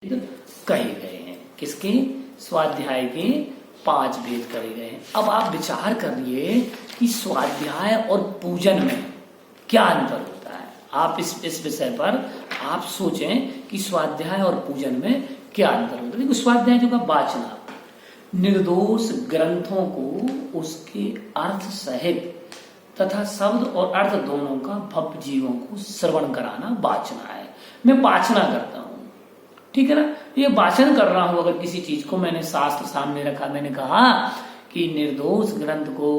कहे गए हैं। किसके? स्वाध्याय के 5 भेद करे गए हैं। अब आप विचार करिए कि स्वाध्याय और पूजन में क्या अंतर होता है। आप इस विषय पर आप सोचें कि स्वाध्याय और पूजन में क्या अंतर होता है। देखो, स्वाध्याय जो का वाचना, निर्दोष ग्रंथों को उसके अर्थ सहित तथा शब्द और अर्थ दोनों का भव्य जीवों को श्रवण कराना वाचना है। मैं वाचना करता हूं, ठीक है ना। ये वाचन कर रहा हूं अगर किसी चीज को, मैंने शास्त्र सामने रखा, मैंने कहा कि निर्दोष ग्रंथ को,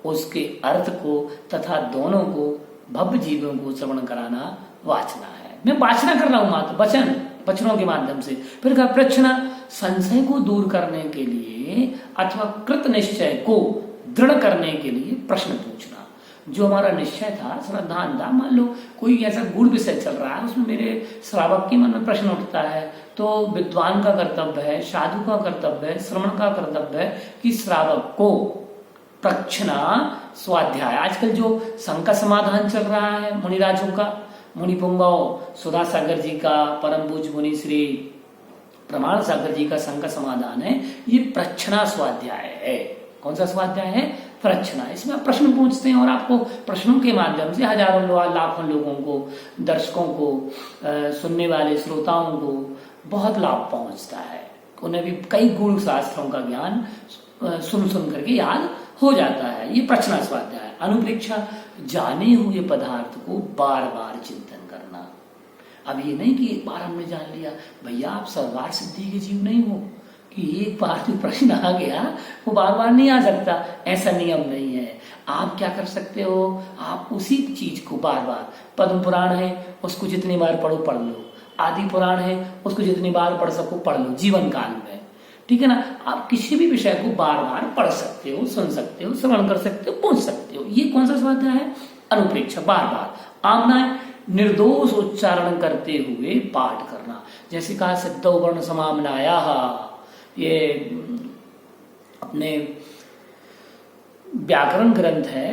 उसके अर्थ को तथा दोनों को भव्य जीवों को श्रवण कराना वाचना है। मैं वाचना कर रहा हूं मात्र वचनों के माध्यम से। फिर कहा प्रश्न, संशय को दूर करने के लिए अथवा कृत निश्चय को दृढ़ करने के लिए प्रश्न पूछना। जो हमारा निश्चय था, श्रद्धान था, मान लो कोई ऐसा गुड़ विषय चल रहा है, उसमें मेरे श्रावक के मन में प्रश्न उठता है, तो विद्वान का कर्तव्य है, साधु का कर्तव्य है, श्रवण का कर्तव्य है कि श्रावक को प्रक्षणा स्वाध्याय। आजकल जो शंका समाधान चल रहा है मुनिराजों का, मुनि पुंगव सुधा सागर जी का, परम पूज्य मुनि श्री प्रमाण सागर जी का शंका समाधान है, ये प्रक्षणा स्वाध्याय है। कौन सा स्वाध्याय है? प्रक्षणा। इसमें आप प्रश्न पूछते हैं और आपको प्रश्नों के माध्यम से हजारों लोग, लाखों लोगों को, दर्शकों को, सुनने वाले श्रोताओं को बहुत लाभ पहुंचता है। उन्हें भी कई गुण शास्त्रों का ज्ञान सुन करके याद हो जाता है। ये प्रक्षणा स्वाध्याय। अनुप्रेक्षा, जाने हुए पदार्थ को बार बार चिंतन करना। अब ये नहीं कि एक बार हमने जान लिया, भैया आप सर्ववार सिद्धि के जीव नहीं हो कि एक बार जो प्रश्न आ गया वो बार बार नहीं आ सकता, ऐसा नियम नहीं है। आप क्या कर सकते हो, आप उसी चीज को बार बार, पद्म पुराण है उसको जितनी बार पढ़ो पढ़ लो, आदि पुराण है उसको जितनी बार पढ़ सको पढ़ लो जीवन काल में, ठीक है ना। आप किसी भी विषय को बार बार पढ़ सकते हो, सुन सकते हो, श्रवण कर सकते हो, पूछ सकते हो। ये कौन सा स्वाध्याय है? अनुप्रेक्षा, बार बार। आमना, निर्दोष उच्चारण करते हुए पाठ करना। जैसे कहा सिद्धो वर्ण समामनाया, ये अपने व्याकरण ग्रंथ है,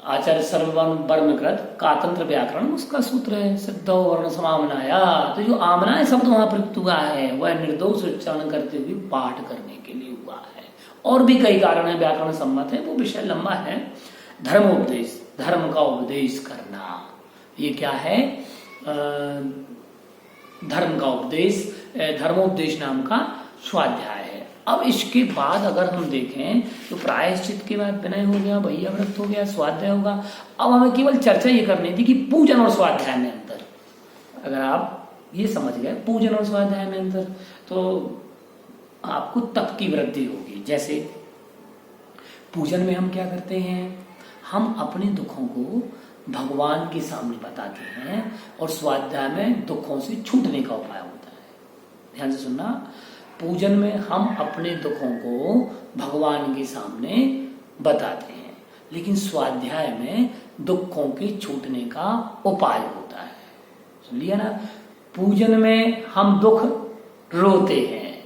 आचार्य सर्ववर्ण वर्णकृत कातंत्र व्याकरण, उसका सूत्र है सिद्धो वर्ण समामनाया। तो जो आमनाय शब्द वहां प्रयुक्त हुआ है वह निर्दोष उच्चारण करते हुए पाठ करने के लिए हुआ है। और भी कई कारण है व्याकरण सम्मत है, वो विषय लंबा है। धर्मोपदेश, धर्म का उपदेश करना, ये क्या है? धर्म का उपदेश, धर्मोपदेश नाम का स्वाध्याय है। अब इसके बाद अगर हम देखें तो प्रायश्चित के बाद विनय हो गया, भैया व्रत हो गया, स्वाध्याय होगा। अब हमें केवल चर्चा ये करनी थी कि पूजन और स्वाध्याय में अंतर। अगर आप ये समझ गए पूजन और स्वाध्याय में अंतर, तो आपको तप की वृद्धि होगी। जैसे पूजन में हम क्या करते हैं, हम अपने दुखों को भगवान के सामने बताते हैं, और स्वाध्याय में दुखों से छूटने का उपाय होता है। ध्यान से सुनना, पूजन में हम अपने दुखों को भगवान के सामने बताते हैं, लेकिन स्वाध्याय में दुखों के छूटने का उपाय होता है। सुन लिया ना। पूजन में हम दुख रोते हैं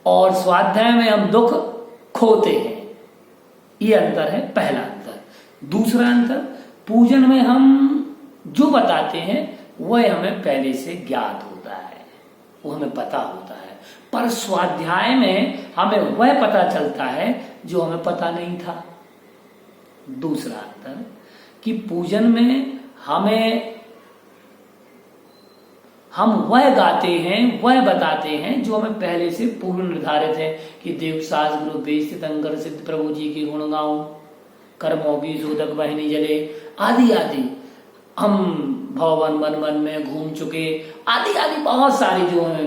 और स्वाध्याय में हम दुख खोते हैं। ये अंतर है, पहला अंतर। दूसरा अंतर, पूजन में हम जो बताते हैं वह हमें पहले से ज्ञात होता है, वो हमें पता होता है, पर स्वाध्याय में हमें वह पता चलता है जो हमें पता नहीं था। दूसरा अंतर कि पूजन में हम वह गाते हैं, वह बताते हैं जो हमें पहले से पूर्व निर्धारित है कि देव साज गुरु बेस्तित अंकर सिद्ध प्रभु जी की गुण गाऊं, कर्मों की शोधक बहनी जले, आदि आदि। हम भवन मन मन में घूम चुके, आदि आदि बहुत सारी जो है,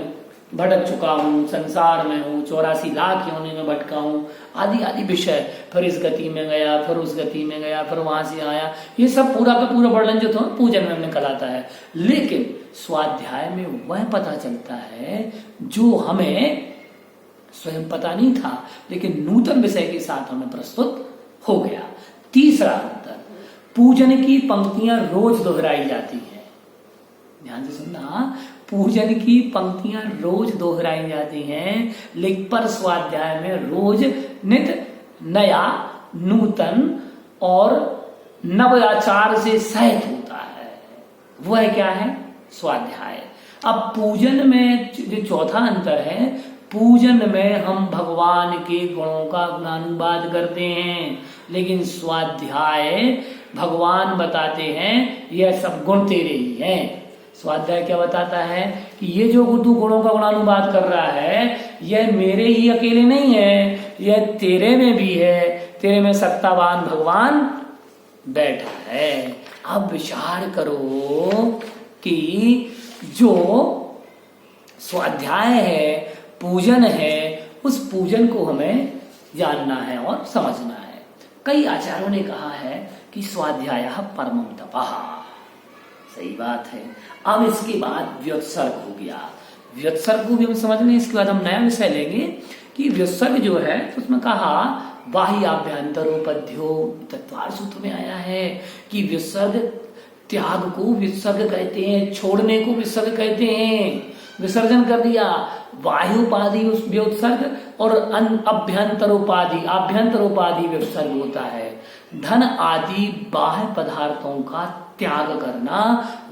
भटक चुका हूँ, संसार में हूँ, 84 लाख योनि में भटका हूँ, आदि आदि विषय। फिर इस गति में गया, फिर उस गति में गया, फिर वहां से आया। ये सब पूरा का पूरा वर्णन जो था पूजन में निकल आता है। लेकिन स्वाध्याय में वह पता चलता है जो हमें स्वयं पता नहीं था, लेकिन नूतन विषय के साथ हमें प्रस्तुत हो गया। तीसरा अंतर, पूजन की पंक्तियां रोज दोहराई जाती है। ध्यान से सुनना, पूजन की पंक्तियां रोज दोहराई जाती हैं, लेकिन पर स्वाध्याय में रोज नित नया, नूतन और नवाचार से सहित होता है। वह क्या है? स्वाध्याय। अब पूजन में जो चौथा अंतर है, पूजन में हम भगवान के गुणों का गुणानुवाद करते हैं, लेकिन स्वाध्याय भगवान बताते हैं यह सब गुण तेरे ही हैं। स्वाध्याय क्या बताता है कि ये जो तू गुणों का गुणानुवाद कर रहा है यह मेरे ही अकेले नहीं है, यह तेरे में भी है, तेरे में सत्तावान भगवान बैठा है। अब विचार करो कि जो स्वाध्याय है, पूजन है, उस पूजन को हमें जानना है और समझना है। कई आचार्यों ने कहा है कि स्वाध्याय परमं तपः, सही बात है। अब इसके बाद व्युत्सर्ग हो गया, व्युत्सर्ग को भी हम समझ लें, इसके बाद हम नया विषय लेंगे कि व्युत्सर्ग जो है उसमें कहा बाह्याभ्यंतरोपध्यो, तत्वार सूत्र में आया है कि व्युत्सर्ग त्याग को व्युत्सर्ग कहते हैं, छोड़ने को व्युत्सर्ग कहते हैं। विसर्जन कर दिया, वायुपाधि व्युत्सर्ग और अभ्यंतरोपाधि, आभ्यंतरोपाधि व्युत्सर्ग होता है। धन आदि बाह्य पदार्थों का त्याग करना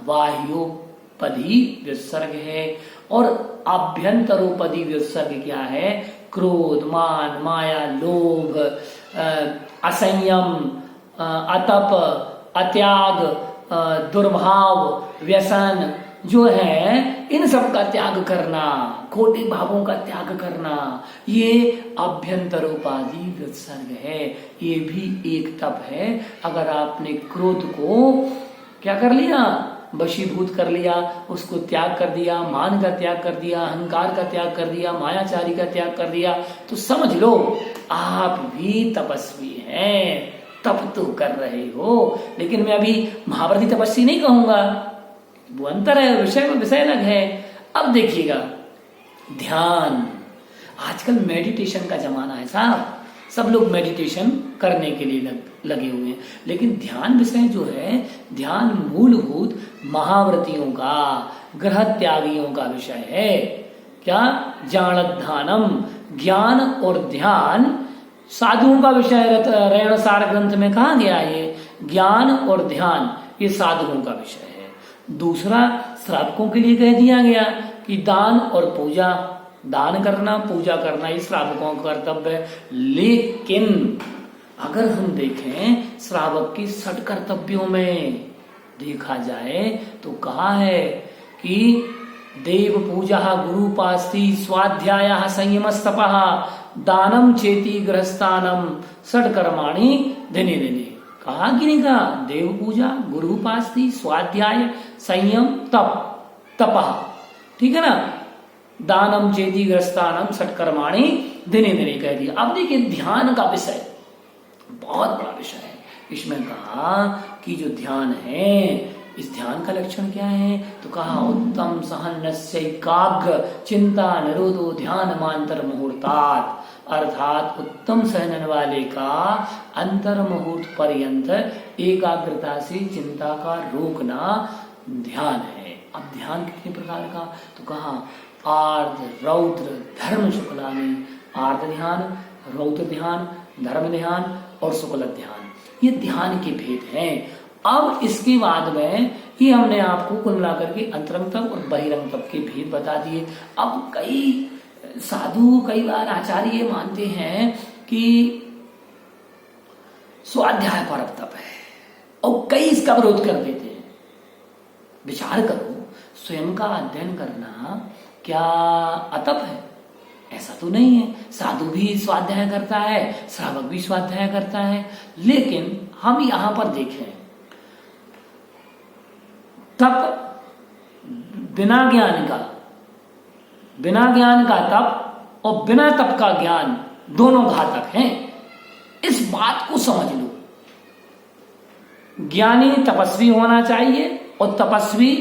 वायुपदी व्युत्सर्ग है। और आभ्यंतरोपदी व्युत्सर्ग क्या है? क्रोध, मान, माया, लोभ, असंयम, अतप, अत्याग, दुर्भाव, व्यसन जो है, इन सब का त्याग करना, खोटे भावों का त्याग करना, ये आभ्यंतरोपाधि व्युत्सर्ग है। ये भी एक तप है। अगर आपने क्रोध को क्या कर लिया, वशीभूत कर लिया, उसको त्याग कर दिया, मान का त्याग कर दिया, अहंकार का त्याग कर दिया, मायाचारी का त्याग कर दिया, तो समझ लो आप भी तपस्वी हैं, तप तो कर रहे हो। लेकिन मैं अभी महाभारती तपस्वी नहीं कहूंगा, वो अंतर है, विषय अलग है। अब देखिएगा ध्यान, आजकल मेडिटेशन का जमाना है साहब, सब लोग मेडिटेशन करने के लिए लगे हुए हैं, लेकिन ध्यान विषय जो है, ध्यान मूलभूत महाव्रतियों का, ग्रह त्यागियों का विषय है। क्या? ज्ञानध्यानम, ज्ञान और ध्यान साधुओं का विषय है। रेण सार ग्रंथ में कहा गया है ज्ञान और ध्यान ये साधुओं का विषय है। दूसरा श्रावकों के लिए कह दिया गया कि दान और पूजा, दान करना, पूजा करना ये श्रावकों का कर्तव्य है। लेकिन अगर हम देखें श्रावक के 60 कर्तव्यों में देखा जाए तो कहा है कि देव पूजा, गुरुपास्ति, स्वाध्याय, संयमस्तपः, दानम चेति गृहस्थानम, षट्कर्माणि दिने दिने। कहा कि नहीं कहा? देव पूजा, गुरुपास्ति, स्वाध्याय, संयम, तपः, ठीक है ना, दानम चेति गृहस्थानम, षट्कर्माणि दिने दिने कह दिया। अब देखिए ध्यान का विषय बहुत बड़ा विषय है। इसमें कहा कि जो ध्यान है, इस ध्यान का लक्षण क्या है? तो कहा उत्तम सहनस्य एकाग्र चिंता निरोधो ध्यान मांतर मुहूर्तात्, अर्थात उत्तम सहन वाले का अंतर मुहूर्त पर्यंत एकाग्रता से चिंता का रोकना ध्यान है। अब ध्यान कितने प्रकार का? तो कहा आर्द्र, रौद्र, धर्म शुक्लानि, आर्द्र ध्यान, रौद्र ध्यान, धर्म ध्यान और शुक्ल ध्यान, ये ध्यान के भेद हैं। अब इसके बाद में ये हमने आपको कुल मिलाकर के अंतरंग तप और बहिरंग तप के भेद बता दिए। अब कई साधु, कई बार आचार्य ये मानते हैं कि स्वाध्याय परम तप है और कई इसका विरोध कर देते हैं। विचार करो, स्वयं का अध्ययन करना क्या अतप है? ऐसा तो नहीं है। साधु भी स्वाध्याय करता है, श्रावक भी स्वाध्याय करता है, लेकिन हम यहां पर देखें तप बिना ज्ञान का तप और बिना तप का ज्ञान दोनों घातक हैं। इस बात को समझ लो। ज्ञानी तपस्वी होना चाहिए और तपस्वी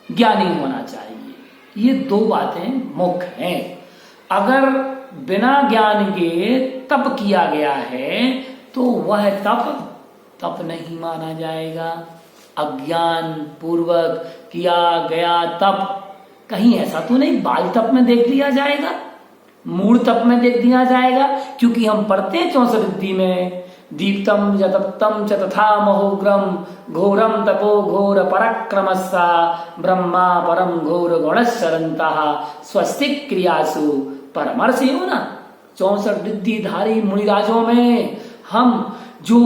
ज्ञानी होना चाहिए, ये दो बातें मुख्य हैं। अगर बिना ज्ञान के तप किया गया है तो वह तप नहीं माना जाएगा। अज्ञान पूर्वक किया गया तप कहीं ऐसा तो नहीं बाल तप में देख लिया जाएगा, मूल तप में देख दिया जाएगा, क्योंकि हम पढ़ते हैं 64 में दीप्तम च तप्तम च तथा महोग्रम घोरम तपो घोर पराक्रमस्सा ब्रह्मा परम घोर गुणशरंता स्वस्तिक क्रियासु परमर्षि हो ना। 64 रिद्धिधारी मुनिराजों में हम जो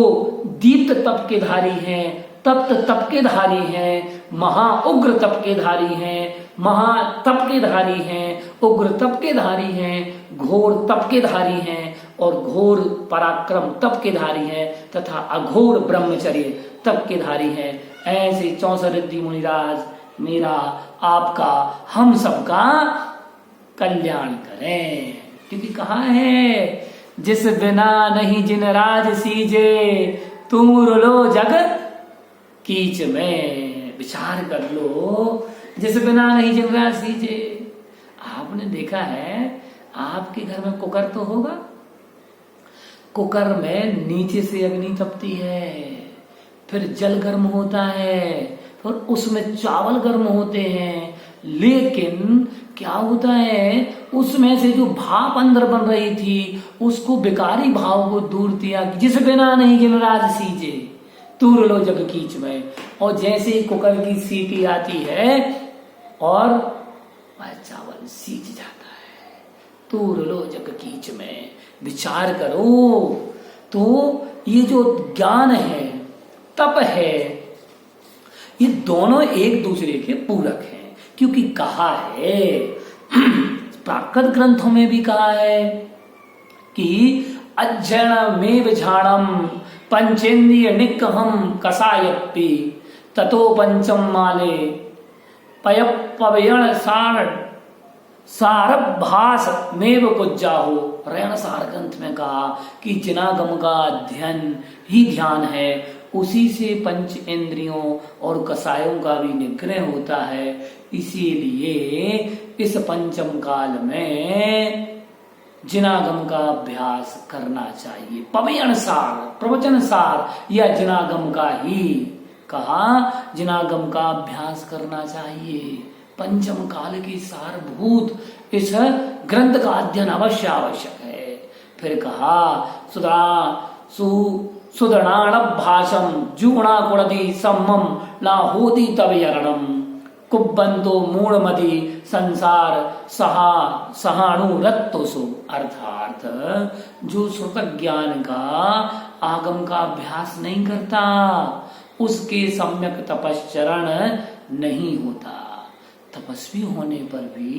दीप्त तप के धारी हैं, तप्त तप के धारी हैं, महा उग्र तप के धारी हैं, महा तप के धारी हैं, उग्र तप के धारी हैं, घोर तप के धारी हैं और घोर पराक्रम तप के धारी हैं तथा अघोर ब्रह्मचर्य तप के धारी हैं। ऐसे 64 रिद्धि मुनिराज मेरा, आपका, हम सबका कल्याण करें। क्योंकि कहा है, जिस बिना नहीं जिन राज सीजे तुम लो जगत कीच में। विचार कर लो, जिस बिना नहीं जिन राज सीजे। आपने देखा है, आपके घर में कुकर तो होगा, कुकर में नीचे से अग्नि तपती है, फिर जल गर्म होता है, फिर उसमें चावल गर्म होते हैं, लेकिन क्या होता है, उसमें से जो भाप अंदर बन रही थी उसको विकारी भाव को दूर किया, जिस बिना नहीं जिन राज सीजे तूर लो जग कीच में। और जैसे ही कुकर की सीटी आती है और वह चावल सीज जाता है, तूर लो जग कीच में। विचार करो, तो ये जो ज्ञान है, तप है, ये दोनों एक दूसरे के पूरक हैं। क्योंकि कहा है, प्राकृत ग्रंथों में भी कहा है कि अज्जन में विझाणम पंचेन्द्रिय निकहम कसायपी ततो पंचम माले पयपवयण सारभास मेव कुज्जाहो। रयण सार ग्रंथ में कहा कि जिनागम का अध्ययन ही ध्यान है, उसी से पंच इंद्रियों और कसायों का भी निग्रह होता है। इसीलिए इस पंचम काल में जिनागम का अभ्यास करना चाहिए। पवयण सार, प्रवचन सार या जिनागम का ही कहा, जिनागम का अभ्यास करना चाहिए। पंचम काल की सारभूत इस ग्रंथ का अध्ययन अवश्य आवश्यक है। फिर कहा, सुदृणाण भाषम जूणा कुणदी सम्मम लाहोदी तवयरणम कुब्बंतो मूढ़मदि संसार सहाणुरत्तोसु। अर्थात जो श्रुत ज्ञान का आगम का अभ्यास नहीं करता, उसके सम्यक तपश्चरण नहीं होता। तपस्वी होने पर भी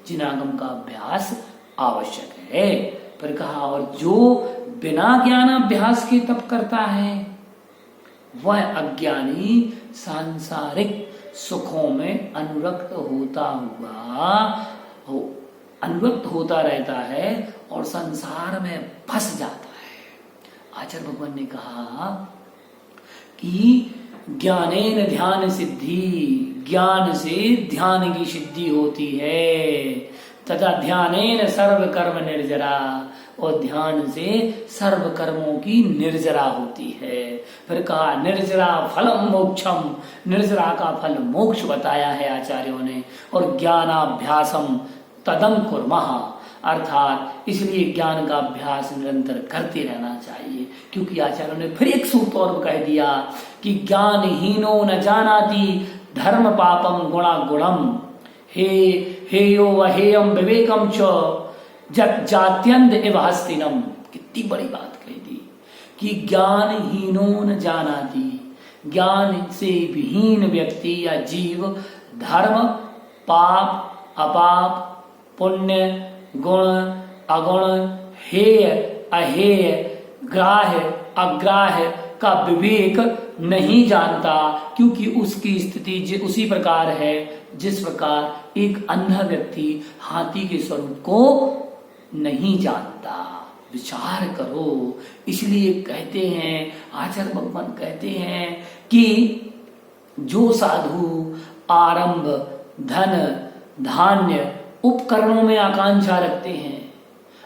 जिनागम का अभ्यास आवश्यक है। फिर कहा, और जो बिना ज्ञान अभ्यास के तप करता है वह अज्ञानी सांसारिक सुखों में अनुरक्त होता रहता है और संसार में फंस जाता है। आचार्य भगवान ने कहा कि ज्ञानेन ध्यान सिद्धि, ज्ञान से ध्यान की सिद्धि होती है, तथा ध्यानेन सर्व कर्म निर्जरा, और ध्यान से सर्व कर्मों की निर्जरा होती है। फिर कहा, निर्जरा फलम मोक्षम, निर्जरा का फल मोक्ष बताया है आचार्यों ने। और ज्ञानाभ्यासम तदम कुर्मः, अर्थात इसलिए ज्ञान का अभ्यास निरंतर करते रहना चाहिए। क्योंकि आचार्यों ने फिर एक सूत्र और कह दिया कि ज्ञानहीनो न जानाति धर्म पापम गुणा गुणम हेयो वहेयम विवेकम च जात्यंत इव हस्तिनम। कितनी बड़ी बात कह दी कि ज्ञानहीनो न जानाति, ज्ञान से विहीन व्यक्ति या जीव धर्म पाप अपाप पुण्य गुण अगुण हेय अहेय ग्राह्य अग्राह्य का विवेक नहीं जानता। क्योंकि उसकी स्थिति उसी प्रकार है जिस प्रकार एक अंधा व्यक्ति हाथी के स्वरूप को नहीं जानता। विचार करो। इसलिए कहते हैं, आचार्य भगवान कहते हैं कि जो साधु आरंभ धन धान्य उपकरणों में आकांक्षा रखते हैं,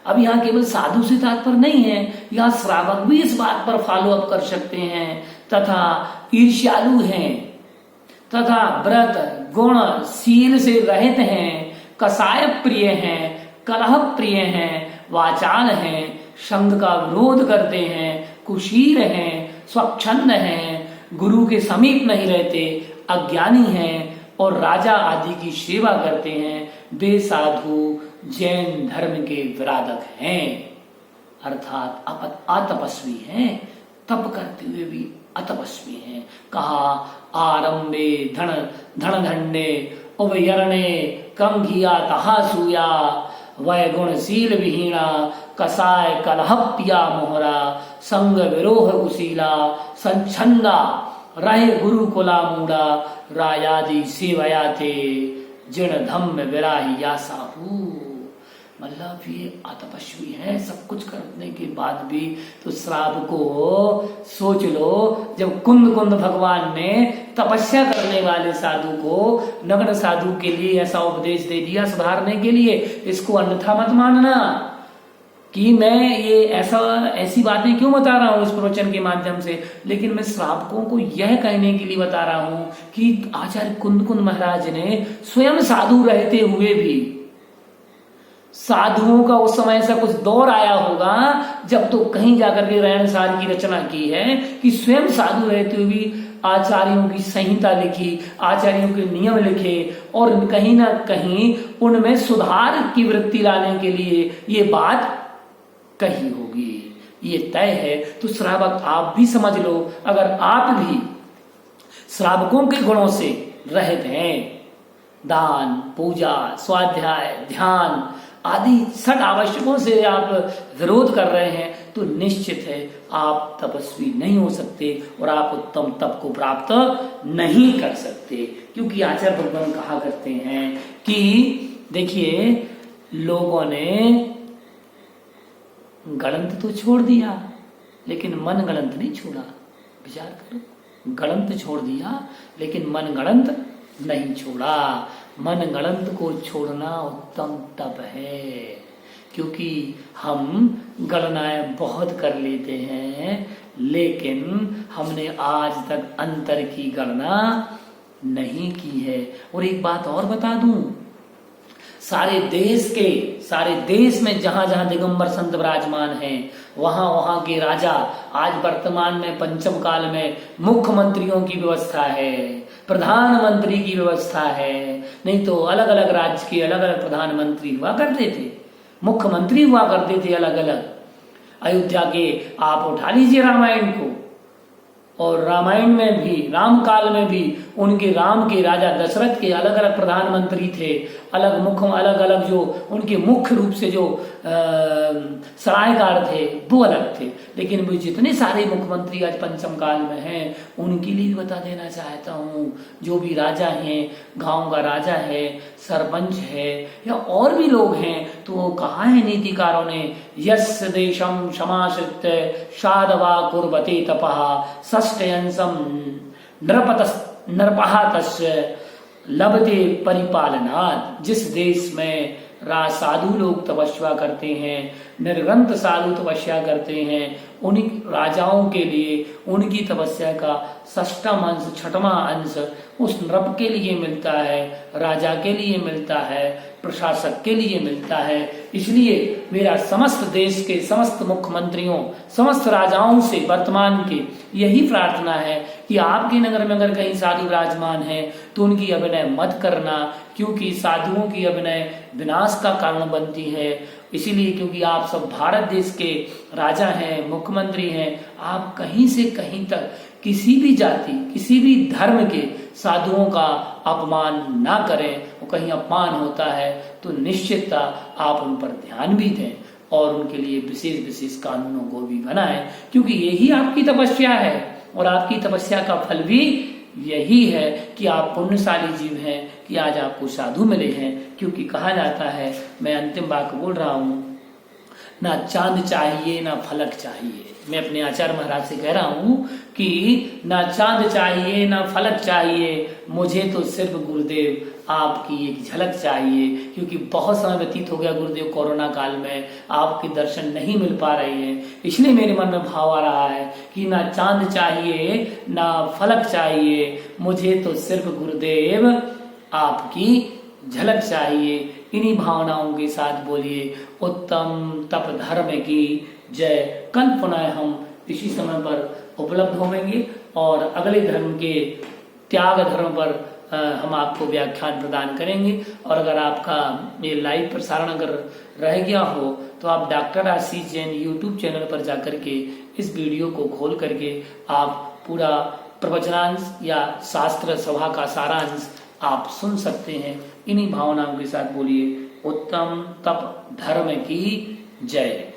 अब यहाँ केवल साधु से तात्पर्य नहीं है, यहाँ श्रावक भी इस बात पर फॉलो अप कर सकते हैं, तथा ईर्ष्यालु हैं, तथा व्रत गुण शील से रहित हैं, कसाय प्रिय हैं, कलह प्रिय हैं, वाचाल हैं, संग का विरोध करते हैं, कुशील हैं, स्वच्छंद हैं, गुरु के समीप नहीं रहते, अज्ञानी हैं और राजा आदि की सेवा करते हैं, वे साधु जैन धर्म के विराधक हैं। अर्थात अतपस्वी हैं, तप करते हुए भी अतपस्वी हैं। कहा आरंभे धन धन धन्य उभयरणे कम घिया तहा सूया, वह गुणशील विहीणा कसाय कलह पिया मोहरा, संग विरोह कुशीला संछंदा रहे गुरु कुला मूड़ा, रायादि सेवया थे जिण धम्म विराही या साहू। मतलब ये अतपस्वी है, सब कुछ करने के बाद भी। तो श्राप को सोच लो, जब कुंद कुंद भगवान ने तपस्या करने वाले साधु को, नग्न साधु के लिए ऐसा उपदेश दे दिया सुधारने के लिए, इसको अन्यथा मत मानना कि मैं ये ऐसी बातें क्यों बता रहा हूं इस प्रवचन के माध्यम से। लेकिन मैं श्रावकों को यह कहने के लिए बता रहा हूं कि आचार्य कुंद कुंद महाराज ने स्वयं साधु रहते हुए भी, साधुओं का उस समय ऐसा कुछ दौर आया होगा जब तो कहीं जाकर के रहन सार की रचना की है कि स्वयं साधु रहते हुए भी आचार्यों की संहिता लिखी, आचार्यों के नियम लिखे और कहीं ना कहीं उनमें सुधार की वृत्ति लाने के लिए ये बात कही होगी, ये तय है। तो श्रावक आप भी समझ लो, अगर आप भी श्रावकों के गुणों से रहित हैं, दान, पूजा, स्वाध्याय, ध्यान आदि षट आवश्यकों से आप विरोध कर रहे हैं, तो निश्चित है आप तपस्वी नहीं हो सकते और आप उत्तम तप को प्राप्त नहीं कर सकते। क्योंकि आचार्य भगवान कहा करते हैं कि देखिए, लोगों ने गलंत तो छोड़ दिया लेकिन मन गलंत नहीं छोड़ा। विचार करो, गलंत छोड़ दिया लेकिन मन गलंत नहीं छोड़ा। मन गलंत को छोड़ना उत्तम तप है, क्योंकि हम गणनाएं बहुत कर लेते हैं लेकिन हमने आज तक अंतर की गणना नहीं की है। और एक बात और बता दूं, सारे देश में जहां जहां दिगंबर संत विराजमान हैं, वहां वहां के राजा, आज वर्तमान में पंचम काल में मुख्यमंत्रियों की व्यवस्था है, प्रधानमंत्री की व्यवस्था है। नहीं तो अलग अलग राज्य के अलग अलग प्रधानमंत्री हुआ करते थे, मुख्यमंत्री हुआ करते थे अलग अलग। अयोध्या के आप उठा लीजिए रामायण को, और रामायण में भी, राम काल में भी उनके राम के राजा दशरथ के अलग अलग प्रधानमंत्री थे, अलग अलग जो उनके मुख्य रूप से जो सलाहकार थे वो अलग थे। लेकिन वो जितने सारे मुख्यमंत्री आज पंचम काल में हैं उनके लिए भी बता देना चाहता हूँ, जो भी राजा हैं, गांव का राजा है, सरपंच है या और भी लोग हैं, तो कहा है नीतिकारों ने, यस्य देशम समाश्रित्य साधवा कुर्वते तपः षष्ठ्यंशम नृपः तस्य लभते परिपालनात्। जिस देश में साधु लोग तपस्या करते हैं, निर्गंत साधु तपस्या करते हैं, उन राजाओं के लिए उनकी तपस्या का षष्ठम अंश, छठवां अंश उस नृप के लिए मिलता है, राजा के लिए मिलता है, प्रशासक के लिए मिलता है। इसलिए मेरा समस्त देश के समस्त मुख्यमंत्रियों, समस्त राजाओं से वर्तमान के यही प्रार्थना है कि आपके नगर में अगर कहीं साधु विराजमान है तो उनकी अभिनय मत करना, क्योंकि साधुओं की अभिनय विनाश का कारण बनती है। इसीलिए क्योंकि आप सब भारत देश के राजा हैं, मुख्यमंत्री हैं, आप कहीं से कहीं तक किसी भी जाति, किसी भी धर्म के साधुओं का अपमान ना करें। वो कहीं अपमान होता है तो निश्चितता आप उन पर ध्यान भी दें और उनके लिए विशेष विशेष कानूनों को भी बनाएं, क्योंकि यही आपकी तपस्या है और आपकी तपस्या का फल भी यही है कि आप पुण्यशाली जीव हैं कि आज आपको साधु मिले हैं। क्योंकि कहा जाता है, मैं अंतिम वाक्य बोल रहा हूं, ना चांद चाहिए ना फलक चाहिए। मैं अपने आचार्य महाराज से कह रहा हूं कि ना चांद चाहिए ना फलक चाहिए, मुझे तो सिर्फ गुरुदेव आपकी एक झलक चाहिए। क्योंकि बहुत समय व्यतीत हो गया गुरुदेव, कोरोना काल में आपके दर्शन नहीं मिल पा रहे हैं, इसलिए मेरे मन में भाव आ रहा है कि ना चांद चाहिए ना फलक चाहिए, मुझे तो सिर्फ गुरुदेव आपकी झलक चाहिए। इन्हीं भावनाओं के साथ बोलिए उत्तम तप धर्म की जय। कल पुनः हम इसी समय पर उपलब्ध होंगे और अगले धर्म के त्याग धर्म पर हम आपको व्याख्यान प्रदान करेंगे। और अगर आपका ये लाइव प्रसारण अगर रह गया हो तो आप डॉक्टर आशीष जैन यूट्यूब चैनल पर जाकर के इस वीडियो को खोल करके आप पूरा प्रवचनांश या शास्त्र सभा का सारांश आप सुन सकते हैं। इन्हीं भावनाओं के साथ बोलिए उत्तम तप धर्म की जय।